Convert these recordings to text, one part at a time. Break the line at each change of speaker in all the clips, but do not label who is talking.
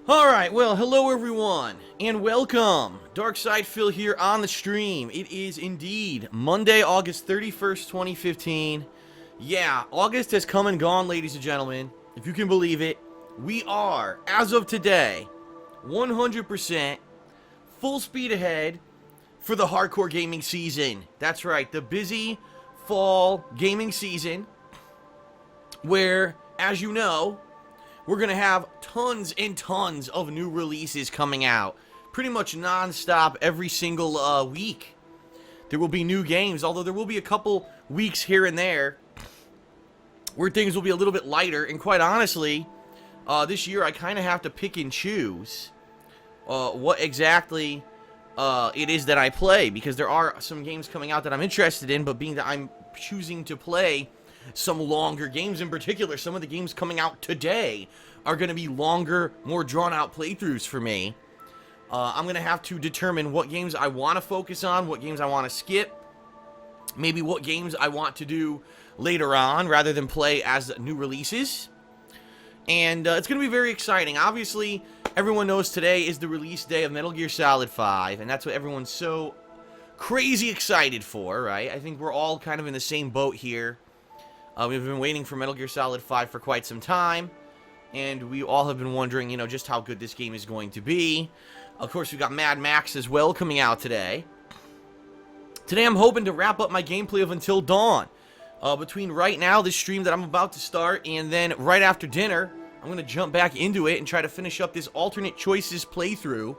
Alright, well, hello everyone, and welcome. Darkside Phil here on the stream. It is indeed Monday, August 31st, 2015. Yeah, August has come and gone, ladies and gentlemen. If you can believe it, we are, as of today, 100% full speed ahead for the hardcore gaming season. That's right, the busy fall gaming season, where, as you know, we're going to have tons and tons of new releases coming out. Pretty much non-stop every single week. There will be new games, although there will be a couple weeks here and there where things will be a little bit lighter. And quite honestly, this year I kind of have to pick and choose what exactly it is that I play. Because there are some games coming out that I'm interested in, but being that I'm choosing to play some longer games, in particular, some of the games coming out today are going to be longer, more drawn-out playthroughs for me. I'm going to have to determine what games I want to focus on, what games I want to skip, maybe what games I want to do later on rather than play as new releases. And it's going to be very exciting. Obviously, everyone knows today is the release day of Metal Gear Solid 5, and that's what everyone's so crazy excited for, right? I think we're all kind of in the same boat here. We've been waiting for Metal Gear Solid 5 for quite some time, and we all have been wondering, you know, just how good this game is going to be. Of course, we've got Mad Max as well coming out today. Today, I'm hoping to wrap up my gameplay of Until Dawn. Between right now, this stream that I'm about to start, and then right after dinner, I'm going to jump back into it and try to finish up this alternate choices playthrough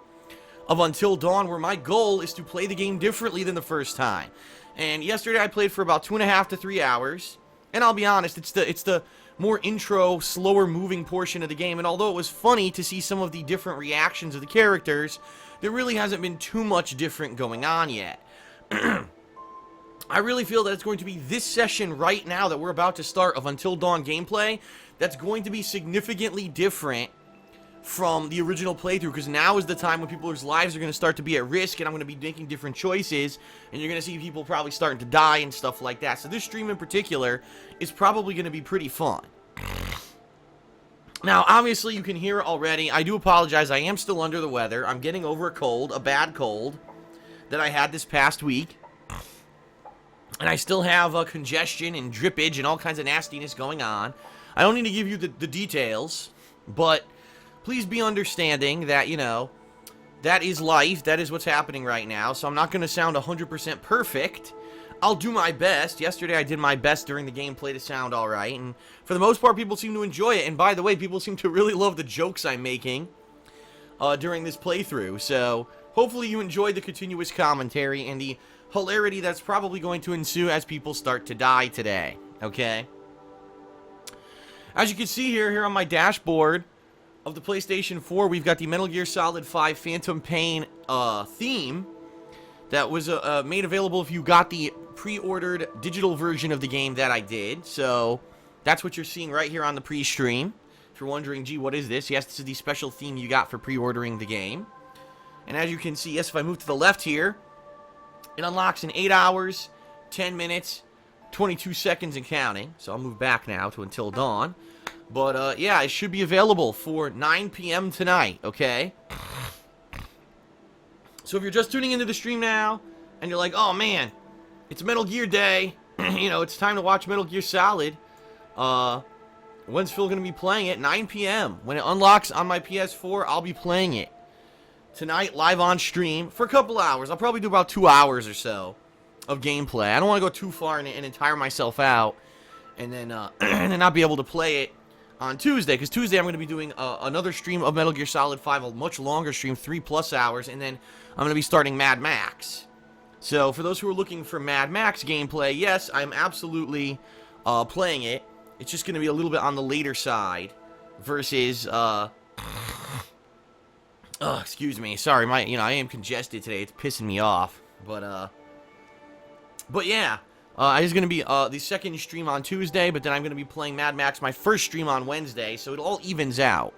of Until Dawn, where my goal is to play the game differently than the first time. And yesterday, I played for about 2.5 to 3 hours. And I'll be honest, it's the more intro, slower moving portion of the game. And although it was funny to see some of the different reactions of the characters, there really hasn't been too much different going on yet. I really feel that it's going to be this session right now that we're about to start of Until Dawn gameplay that's going to be significantly different from the original playthrough, because now is the time when people's lives are going to start to be at risk, and I'm going to be making different choices, and you're going to see people probably starting to die and stuff like that. So this stream in particular is probably going to be pretty fun. Now, obviously, you can hear it already. I do apologize. I am still under the weather. I'm getting over a cold, a bad cold, that I had this past week. And I still have congestion and drippage and all kinds of nastiness going on. I don't need to give you the details, but please be understanding that, you know, that is life. That is what's happening right now. So I'm not going to sound 100% perfect. I'll do my best. Yesterday I did my best during the gameplay to sound alright. And for the most part, people seem to enjoy it. And by the way, people seem to really love the jokes I'm making during this playthrough. So hopefully you enjoyed the continuous commentary and the hilarity that's probably going to ensue as people start to die today. Okay? As you can see here on my dashboard of the PlayStation 4, we've got the Metal Gear Solid 5 Phantom Pain theme that was made available if you got the pre-ordered digital version of the game that I did. So that's what you're seeing right here on the pre-stream. If you're wondering, gee, what is this? Yes, this is the special theme you got for pre-ordering the game. And as you can see, yes, if I move to the left here, it unlocks in 8 hours, 10 minutes, 22 seconds and counting. So I'll move back now to Until Dawn. But, yeah, it should be available for 9 p.m. tonight, okay? So if you're just tuning into the stream now, and you're like, oh, man, it's Metal Gear Day, you know, it's time to watch Metal Gear Solid, when's Phil going to be playing it? 9 p.m. When it unlocks on my PS4, I'll be playing it tonight, live on stream, for a couple hours. I'll probably do about 2 hours or so of gameplay. I don't want to go too far and tire myself out, and then not be able to play it on Tuesday, because Tuesday I'm going to be doing another stream of Metal Gear Solid 5, a much longer stream, 3+ hours, and then I'm going to be starting Mad Max. So for those who are looking for Mad Max gameplay, yes, I'm absolutely playing it. It's just going to be a little bit on the later side versus excuse me. Sorry, I am congested today. It's pissing me off. But yeah. It's going to be the second stream on Tuesday, but then I'm going to be playing Mad Max, my first stream on Wednesday, so it all evens out.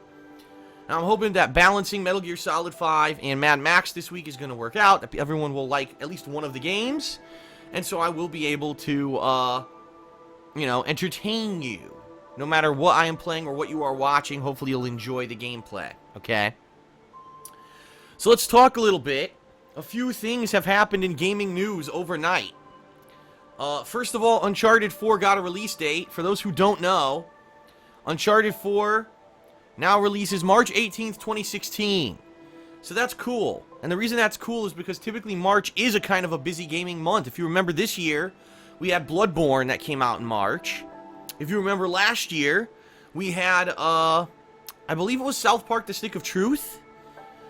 Now, I'm hoping that balancing Metal Gear Solid 5 and Mad Max this week is going to work out, that everyone will like at least one of the games, and so I will be able to, entertain you No matter what I am playing or what you are watching, hopefully you'll enjoy the gameplay, okay? So let's talk a little bit. A few things have happened in gaming news overnight. First of all, Uncharted 4 got a release date. For those who don't know, Uncharted 4 now releases March 18th, 2016. So that's cool. And the reason that's cool is because typically March is a kind of a busy gaming month. If you remember this year, we had Bloodborne that came out in March. If you remember last year, we had, I believe it was South Park: The Stick of Truth.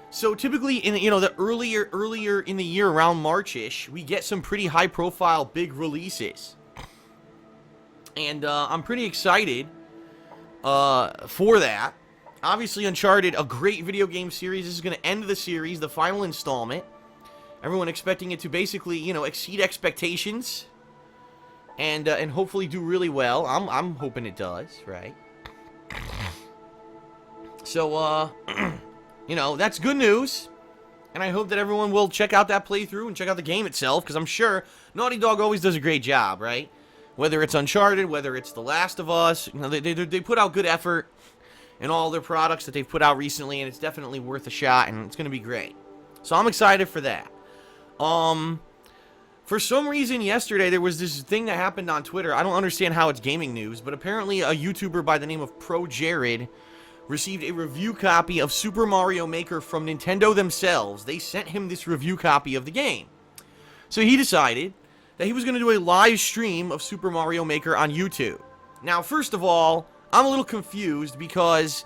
So typically, in the earlier in the year, around March-ish, we get some pretty high-profile, big releases. And I'm pretty excited for that. Obviously, Uncharted, a great video game series. This is going to end the series, the final installment. Everyone expecting it to basically, exceed expectations, and hopefully do really well. I'm hoping it does, right? So, that's good news, and I hope that everyone will check out that playthrough and check out the game itself, because I'm sure Naughty Dog always does a great job, right? Whether it's Uncharted, whether it's The Last of Us, they put out good effort in all their products that they've put out recently, and it's definitely worth a shot, and it's going to be great. So I'm excited for that. For some reason yesterday, there was this thing that happened on Twitter. I don't understand how it's gaming news, but apparently a YouTuber by the name of Pro Jared received a review copy of Super Mario Maker from Nintendo themselves. They sent him this review copy of the game. So he decided that he was going to do a live stream of Super Mario Maker on YouTube. Now, first of all, I'm a little confused because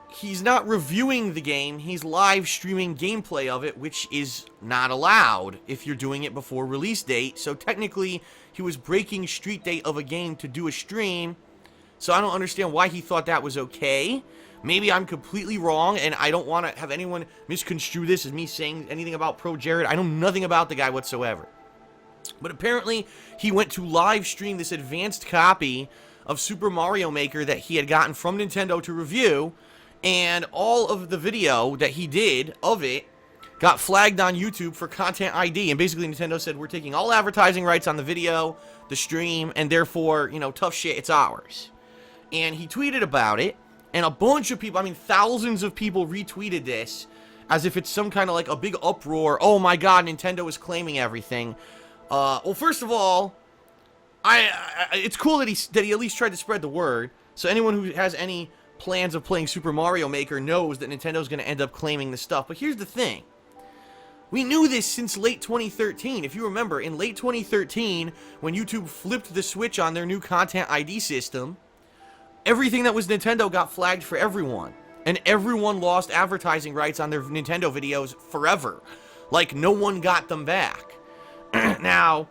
he's not reviewing the game, he's live streaming gameplay of it, which is not allowed if you're doing it before release date. So technically, he was breaking street date of a game to do a stream. So I don't understand why he thought that was okay. Maybe I'm completely wrong, and I don't want to have anyone misconstrue this as me saying anything about Pro Jared. I know nothing about the guy whatsoever. But apparently, he went to live stream this advanced copy of Super Mario Maker that he had gotten from Nintendo to review, and all of the video that he did of it got flagged on YouTube for content ID, and basically Nintendo said, we're taking all advertising rights on the video, the stream, and therefore, tough shit, it's ours. And he tweeted about it, and a bunch of people, thousands of people retweeted this as if it's some kind of like a big uproar. Oh my god, Nintendo is claiming everything. Well, first of all, it's cool that he at least tried to spread the word, so anyone who has any plans of playing Super Mario Maker knows that Nintendo's going to end up claiming the stuff. But here's the thing. We knew this since late 2013. If you remember, in late 2013, when YouTube flipped the switch on their new content ID system, everything that was Nintendo got flagged for everyone. And everyone lost advertising rights on their Nintendo videos forever. Like, no one got them back. Now,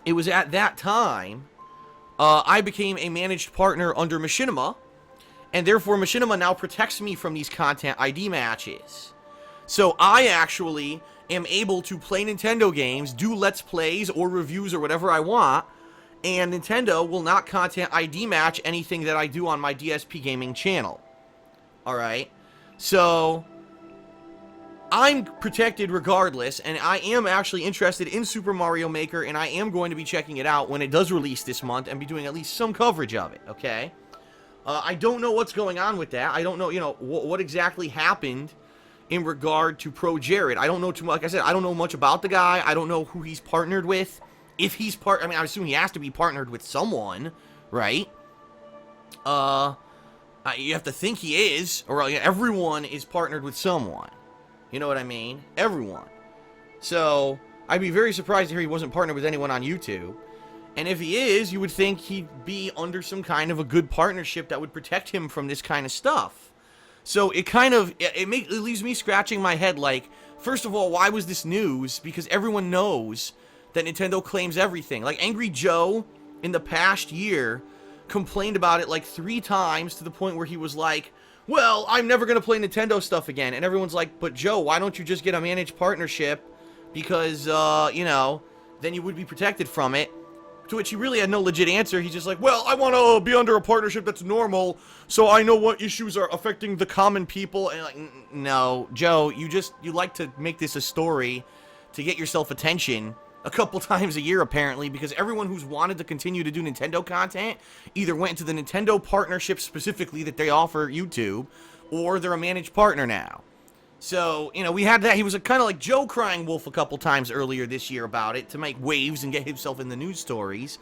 it was at that time, I became a managed partner under Machinima, and therefore Machinima now protects me from these content ID matches. So I actually am able to play Nintendo games, do Let's Plays or reviews or whatever I want, and Nintendo will not content ID match anything that I do on my DSPGaming channel. Alright? So I'm protected regardless, and I am actually interested in Super Mario Maker, and I am going to be checking it out when it does release this month and be doing at least some coverage of it, okay? I don't know what's going on with that. I don't know, what exactly happened in regard to Pro Jared. I don't know too much. Like I said, I don't know much about the guy. I don't know who he's partnered with. If he's I assume he has to be partnered with someone, right? You have to think he is, or everyone is partnered with someone. You know what I mean? Everyone. So, I'd be very surprised to hear he wasn't partnered with anyone on YouTube. And if he is, you would think he'd be under some kind of a good partnership that would protect him from this kind of stuff. So it leaves me scratching my head like, first of all, why was this news? Because everyone knows that Nintendo claims everything. Like, Angry Joe, in the past year, complained about it like 3 times to the point where he was like, well, I'm never going to play Nintendo stuff again. And everyone's like, but Joe, why don't you just get a managed partnership? Because, then you would be protected from it. To which he really had no legit answer. He's just like, well, I want to be under a partnership that's normal, so I know what issues are affecting the common people. And like, no, Joe, you like to make this a story to get yourself attention, a couple times a year, apparently, because everyone who's wanted to continue to do Nintendo content either went into the Nintendo partnership specifically that they offer YouTube, or they're a managed partner now. So, you know, we had that. He was kind of like Joe crying wolf a couple times earlier this year about it to make waves and get himself in the news stories.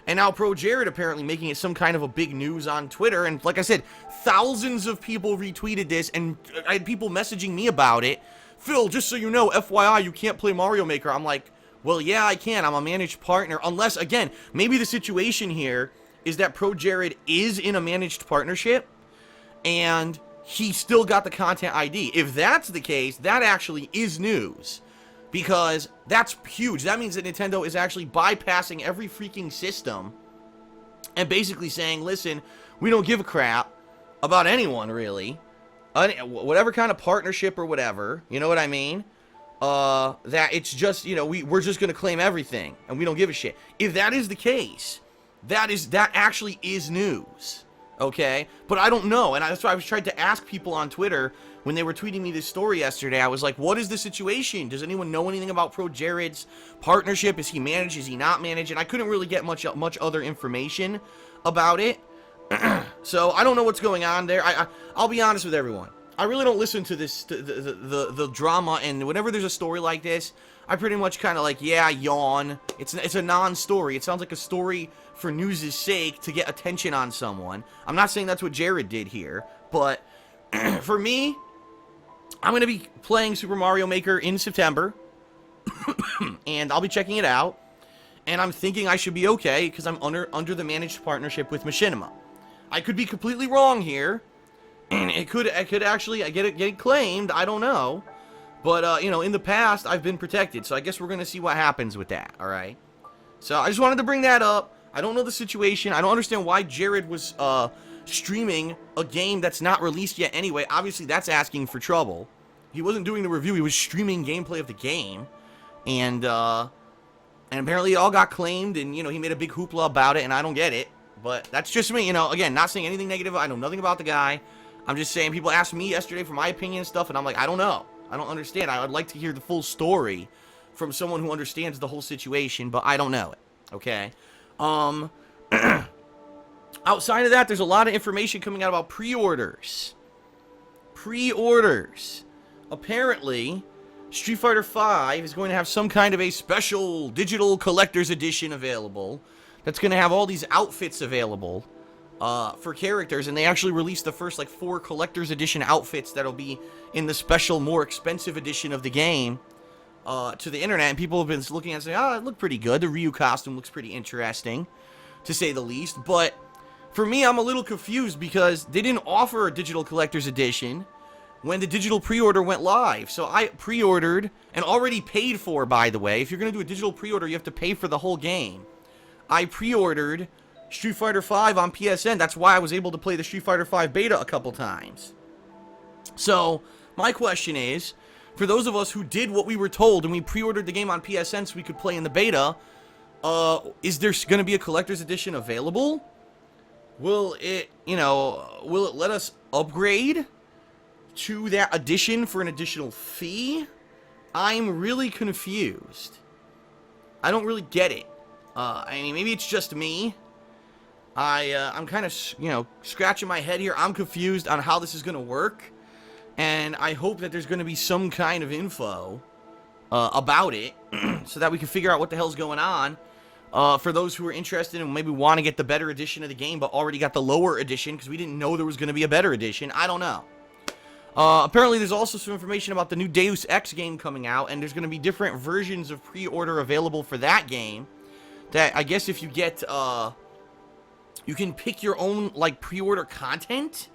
And now Pro Jared apparently making it some kind of a big news on Twitter. And like I said, thousands of people retweeted this, and I had people messaging me about it. Phil, just so you know, FYI, you can't play Mario Maker. I'm like, well, yeah, I can. I'm a managed partner. Unless, again, maybe the situation here is that Pro Jared is in a managed partnership, and he still got the content ID. If that's the case, that actually is news. Because that's huge. That means that Nintendo is actually bypassing every freaking system and basically saying, listen, we don't give a crap about anyone, really. Whatever kind of partnership or whatever, you know what I mean? That it's just, you know, we're just going to claim everything and we don't give a shit. If that is the case, that actually is news. Okay? But I don't know. And that's why I was trying to ask people on Twitter when they were tweeting me this story yesterday. I was like, what is the situation? Does anyone know anything about Pro Jared's partnership? Is he managed? Is he not managed? And I couldn't really get much other information about it. So I don't know what's going on there. I'll be honest with everyone. I really don't listen to this, the drama, and whenever there's a story like this, I pretty much kind of like, yeah, yawn. It's a non-story. It sounds like a story for news' sake to get attention on someone. I'm not saying that's what Jared did here, but for me, I'm going to be playing Super Mario Maker in September, and I'll be checking it out, and I'm thinking I should be okay, because I'm under the managed partnership with Machinima. I could be completely wrong here, and it could actually get it claimed, I don't know, but, you know, in the past, I've been protected, so I guess we're going to see what happens with that, alright? So, I just wanted to bring that up. I don't know the situation. I don't understand why Jared was, streaming a game that's not released yet anyway. Obviously, that's asking for trouble. He wasn't doing the review. He was streaming gameplay of the game. And apparently it all got claimed, and, you know, he made a big hoopla about it, and I don't get it. But that's just me, you know, again, not saying anything negative. I know nothing about the guy. I'm just saying, people asked me yesterday for my opinion and stuff, and I'm like, I don't know. I don't understand. I would like to hear the full story from someone who understands the whole situation, but I don't know it. Okay? Outside of that, there's a lot of information coming out about pre-orders. Pre-orders. Apparently, Street Fighter V is going to have some kind of a special digital collector's edition available that's going to have all these outfits available for characters, and they actually released the first, like, 4 collector's edition outfits that'll be in the special, more expensive edition of the game to the internet, and people have been looking at it and saying, oh, it looked pretty good. The Ryu costume looks pretty interesting, to say the least, but for me, I'm a little confused because they didn't offer a digital collector's edition when the digital pre-order went live. So I pre-ordered and already paid for, by the way. If you're going to do a digital pre-order, you have to pay for the whole game. I pre-ordered Street Fighter V on PSN. That's why I was able to play the Street Fighter V beta a couple times. So my question is, for those of us who did what we were told and we pre-ordered the game on PSN so we could play in the beta, is there going to be a collector's edition available? Will it let us upgrade to that edition for an additional fee? I'm really confused. I don't really get it. I mean, maybe it's just me. I'm kind of, scratching my head here. I'm confused on how this is going to work. And I hope that there's going to be some kind of info about it so that we can figure out what the hell's going on. For those who are interested and maybe want to get the better edition of the game but already got the lower edition because we didn't know there was going to be a better edition. I don't know. Apparently there's also some information about the new Deus Ex game coming out, and there's going to be different versions of pre-order available for that game. That I guess if you get, you can pick your own, like, pre-order content,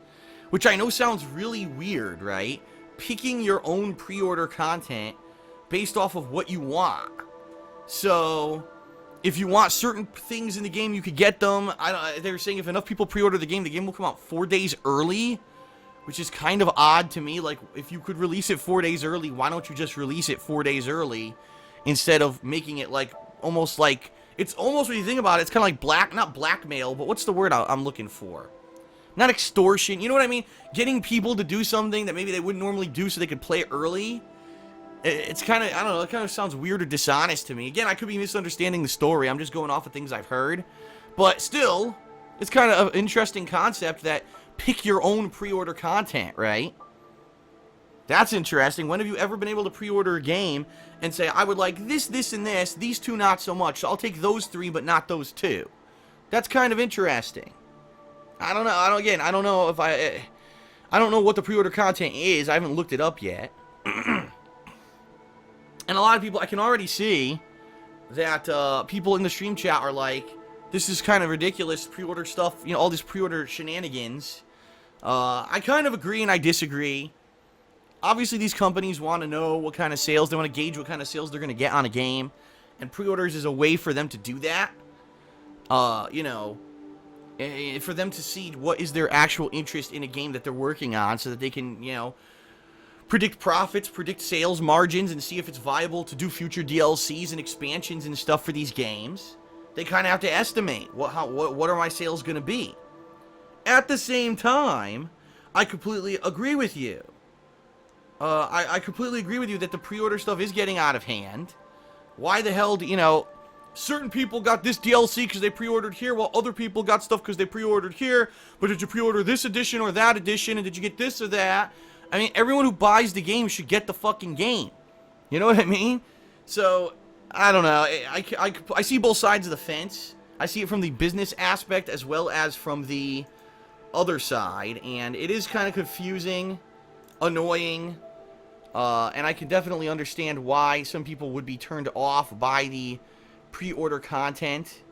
which I know sounds really weird, right? Picking your own pre-order content based off of what you want. So if you want certain things in the game, you could get them. They were saying if enough people pre-order the game will come out 4 days early, which is kind of odd to me. Like, if you could release it 4 days early, why don't you just release it 4 days early instead of making it like almost like, it's almost, when you think about it, it's kind of like not blackmail, but what's the word I'm looking for? Not extortion, you know what I mean? Getting people to do something that maybe they wouldn't normally do so they could play it early. It's kind of, I don't know, it kind of sounds weird or dishonest to me. Again, I could be misunderstanding the story. I'm just going off of things I've heard. But still, it's kind of an interesting concept that pick your own pre-order content, right? That's interesting. When have you ever been able to pre-order a game and say, I would like this, this, and this, these two not so much, so I'll take those three but not those two? That's kind of interesting. I don't know. I don't know if I don't know what the pre-order content is. I haven't looked it up yet. And a lot of people, I can already see that people in the stream chat are like, this is kind of ridiculous, pre-order stuff, you know, all this pre-order shenanigans. I kind of agree and I disagree. Obviously, these companies want to know what kind of sales, they want to gauge what kind of sales they're going to get on a game. And pre-orders is a way for them to do that. You know, for them to see what is their actual interest in a game that they're working on so that they can, you know, predict profits, predict sales margins, and see if it's viable to do future DLCs and expansions and stuff for these games. They kind of have to estimate what are my sales going to be. At the same time, I completely agree with you. I completely agree with you that the pre-order stuff is getting out of hand. Why the hell do, you know, certain people got this DLC because they pre-ordered here, while other people got stuff because they pre-ordered here, but did you pre-order this edition or that edition, and did you get this or that? I mean, everyone who buys the game should get the fucking game. You know what I mean? So, I don't know. I see both sides of the fence. I see it from the business aspect as well as from the other side, and it is kind of confusing, annoying, and I can definitely understand why some people would be turned off by the pre-order content.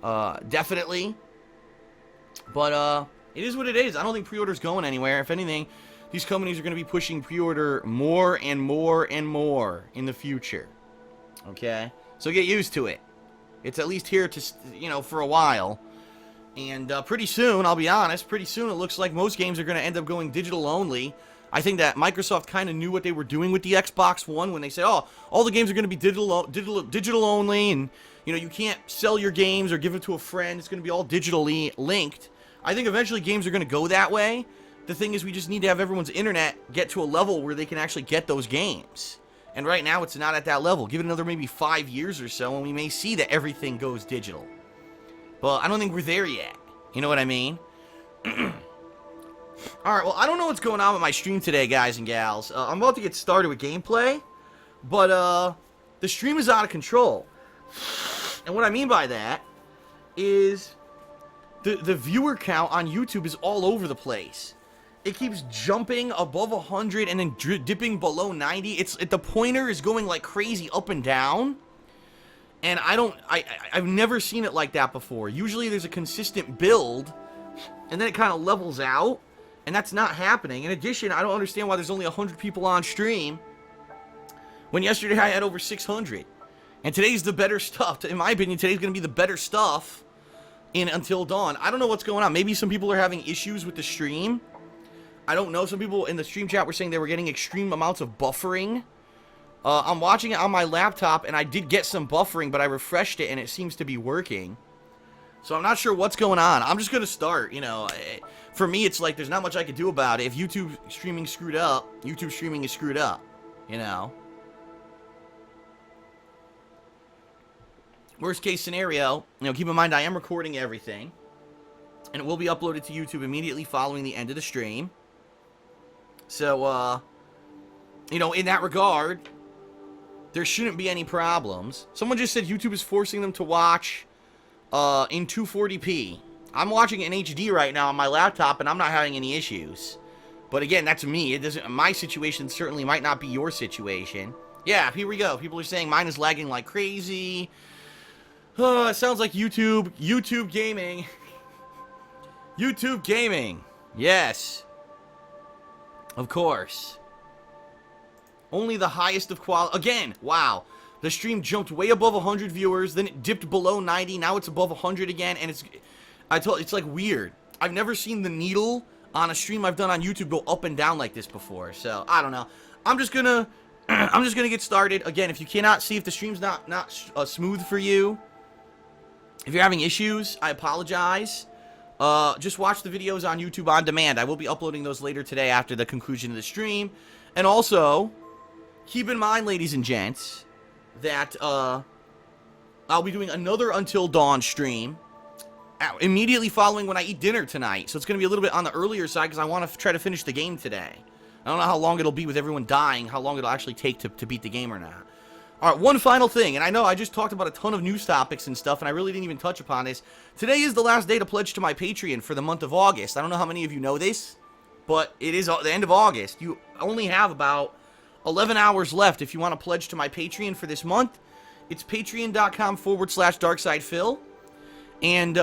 Definitely. But, it is what it is. I don't think pre-order's going anywhere. If anything, these companies are going to be pushing pre-order more and more and more in the future. Okay? So get used to it. It's at least here to, you know, for a while. And pretty soon, I'll be honest, pretty soon it looks like most games are going to end up going digital only. I think that Microsoft kind of knew what they were doing with the Xbox One when they said, oh, all the games are going to be digital only, and, you know, you can't sell your games or give them to a friend. It's going to be all digitally linked. I think eventually games are going to go that way. The thing is, we just need to have everyone's internet get to a level where they can actually get those games. And right now, it's not at that level. Give it another maybe 5 years or so, and we may see that everything goes digital. But I don't think we're there yet. You know what I mean? Alright, well, I don't know what's going on with my stream today, guys and gals. I'm about to get started with gameplay, but the stream is out of control. And what I mean by that is the viewer count on YouTube is all over the place. It keeps jumping above 100 and then dipping below 90. The pointer is going like crazy up and down. And I've never seen it like that before. Usually there's a consistent build, and then it kind of levels out, and that's not happening. In addition, I don't understand why there's only 100 people on stream, when yesterday I had over 600. And today's the better stuff. In my opinion, today's going to be the better stuff in Until Dawn. I don't know what's going on. Maybe some people are having issues with the stream. I don't know. Some people in the stream chat were saying they were getting extreme amounts of buffering. I'm watching it on my laptop, and I did get some buffering, but I refreshed it, and it seems to be working. So I'm not sure what's going on. I'm just going to start, you know. For me, it's like there's not much I could do about it. If YouTube streaming screwed up, YouTube streaming is screwed up, you know. Worst case scenario, you know, keep in mind I am recording everything, and it will be uploaded to YouTube immediately following the end of the stream. So, you know, in that regard, there shouldn't be any problems. Someone just said YouTube is forcing them to watch in 240p. I'm watching it in HD right now on my laptop, and I'm not having any issues. But again, that's me. It doesn't. My situation certainly might not be your situation. Yeah, here we go. People are saying mine is lagging like crazy. It sounds like YouTube gaming. YouTube gaming. Yes. Of course. Only the highest of quality. Again, wow. The stream jumped way above 100 viewers, then it dipped below 90, now it's above 100 again, and it's like weird. I've never seen the needle on a stream I've done on YouTube go up and down like this before. So, I don't know. I'm just gonna get started. Again, if you cannot see, if the stream's not smooth for you, if you're having issues, I apologize. Just watch the videos on YouTube on demand. I will be uploading those later today after the conclusion of the stream. And also, keep in mind, ladies and gents, that I'll be doing another Until Dawn stream immediately following when I eat dinner tonight. So it's going to be a little bit on the earlier side because I want to try to finish the game today. I don't know how long it'll be with everyone dying, how long it'll actually take to beat the game or not. Alright, one final thing, and I know I just talked about a ton of news topics and stuff, and I really didn't even touch upon this. Today is the last day to pledge to my Patreon for the month of August. I don't know how many of you know this, but it is the end of August. You only have about 11 hours left if you want to pledge to my Patreon for this month. It's patreon.com/DarksidePhil. And,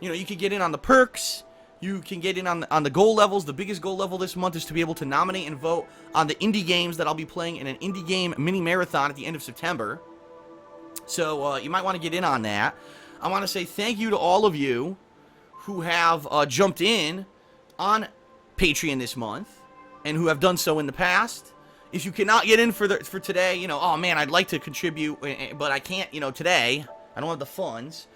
you can get in on the perks. You can get in on the goal levels. The biggest goal level this month is to be able to nominate and vote on the indie games that I'll be playing in an indie game mini marathon at the end of September. So, you might want to get in on that. I want to say thank you to all of you who have jumped in on Patreon this month and who have done so in the past. If you cannot get in for today, oh man, I'd like to contribute, but I can't, today. I don't have the funds.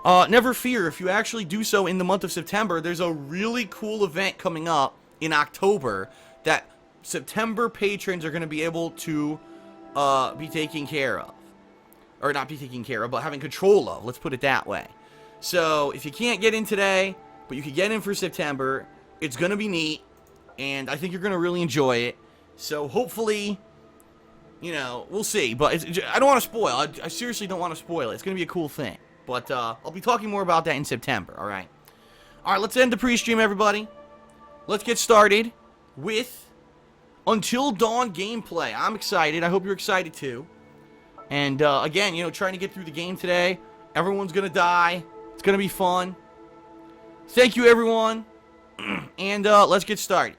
Never fear, if you actually do so in the month of September, there's a really cool event coming up in October that September patrons are going to be able to be taking care of. Or not be taken care of, but having control of, let's put it that way. So, if you can't get in today, but you can get in for September, it's going to be neat, and I think you're going to really enjoy it. So, hopefully, we'll see, but I don't want to spoil. I seriously don't want to spoil it. It's going to be a cool thing. But I'll be talking more about that in September, alright? Alright, let's end the pre-stream, everybody. Let's get started with Until Dawn gameplay. I'm excited. I hope you're excited, too. And, again, trying to get through the game today. Everyone's gonna die. It's gonna be fun. Thank you, everyone. And, let's get started.